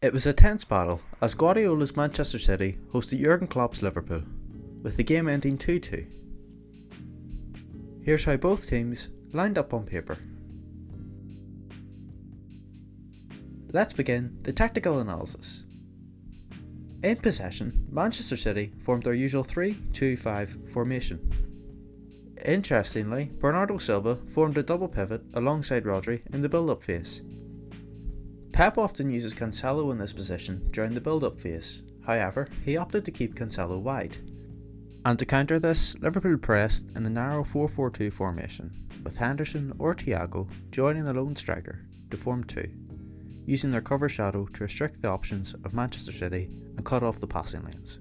It was a tense battle as Guardiola's Manchester City hosted Jurgen Klopp's Liverpool, with the game ending 2-2. Here's how both teams lined up on paper. Let's begin the tactical analysis. In possession, Manchester City formed their usual 3-2-5 formation. Interestingly, Bernardo Silva formed a double pivot alongside Rodri in the build-up phase. Pep often uses Cancelo in this position during the build-up phase, however, he opted to keep Cancelo wide. And to counter this, Liverpool pressed in a narrow 4-4-2 formation, with Henderson or Thiago joining the lone striker to form two, using their cover shadow to restrict the options of Manchester City and cut off the passing lanes.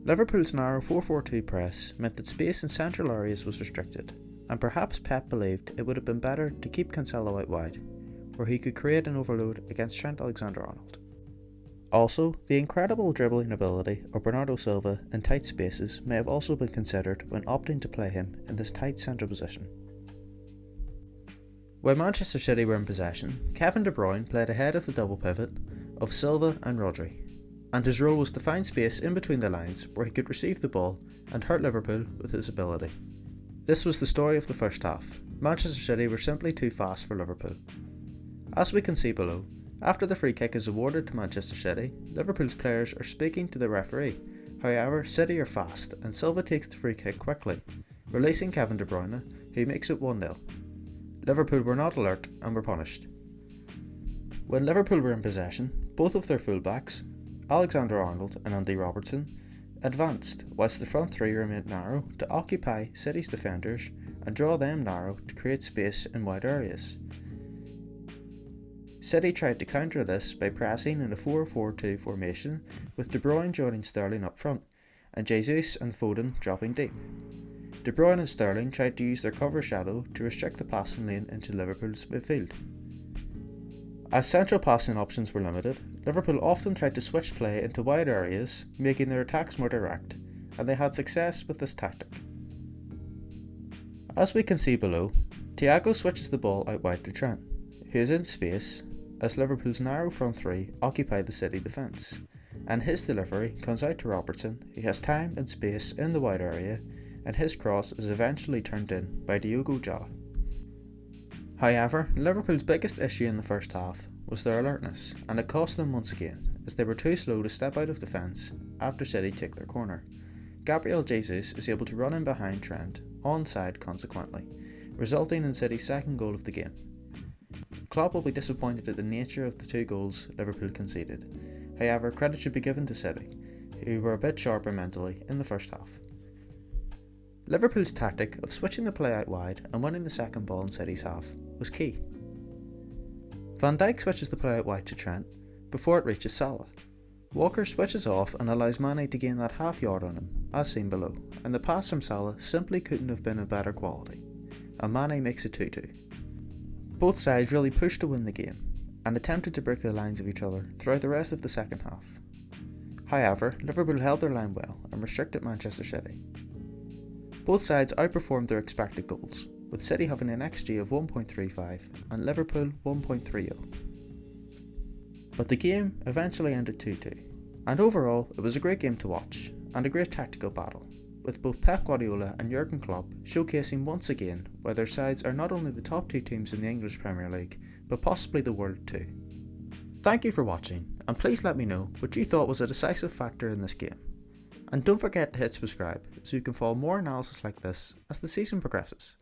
Liverpool's narrow 4-4-2 press meant that space in central areas was restricted, and perhaps Pep believed it would have been better to keep Cancelo out wide, where he could create an overload against Trent Alexander-Arnold. Also, the incredible dribbling ability of Bernardo Silva in tight spaces may have also been considered when opting to play him in this tight central position. When Manchester City were in possession, Kevin De Bruyne played ahead of the double pivot of Silva and Rodri, and his role was to find space in between the lines where he could receive the ball and hurt Liverpool with his ability. This was the story of the first half. Manchester City were simply too fast for Liverpool. As we can see below, after the free kick is awarded to Manchester City, Liverpool's players are speaking to the referee. However, City are fast and Silva takes the free kick quickly, releasing Kevin De Bruyne, who makes it 1-0. Liverpool were not alert and were punished. When Liverpool were in possession, both of their fullbacks, Alexander-Arnold and Andy Robertson, advanced, whilst the front three remained narrow to occupy City's defenders and draw them narrow to create space in wide areas. City tried to counter this by pressing in a 4-4-2 formation, with De Bruyne joining Sterling up front, and Jesus and Foden dropping deep. De Bruyne and Sterling tried to use their cover shadow to restrict the passing lane into Liverpool's midfield. As central passing options were limited, Liverpool often tried to switch play into wide areas, making their attacks more direct, and they had success with this tactic. As we can see below, Thiago switches the ball out wide to Trent, who is in space as Liverpool's narrow front three occupy the City defence, and his delivery comes out to Robertson, who has time and space in the wide area, and his cross is eventually turned in by Diogo Jota. However, Liverpool's biggest issue in the first half was their alertness, and it cost them once again, as they were too slow to step out of defence after City took their corner. Gabriel Jesus is able to run in behind Trent, onside consequently, resulting in City's second goal of the game. Klopp will be disappointed at the nature of the two goals Liverpool conceded. However, credit should be given to City, who were a bit sharper mentally in the first half. Liverpool's tactic of switching the play out wide and winning the second ball in City's half was key. Van Dijk switches the play out wide to Trent before it reaches Salah. Walker switches off and allows Mane to gain that half yard on him, as seen below, and the pass from Salah simply couldn't have been of better quality, and Mane makes it 2-2. Both sides really pushed to win the game, and attempted to break the lines of each other throughout the rest of the second half. However, Liverpool held their line well and restricted Manchester City. Both sides outperformed their expected goals, with City having an XG of 1.35 and Liverpool 1.30. But the game eventually ended 2-2, and overall it was a great game to watch, and a great tactical battle, with both Pep Guardiola and Jurgen Klopp showcasing once again why their sides are not only the top two teams in the English Premier League, but possibly the world too. Thank you for watching, and please let me know what you thought was a decisive factor in this game. And don't forget to hit subscribe so you can follow more analysis like this as the season progresses.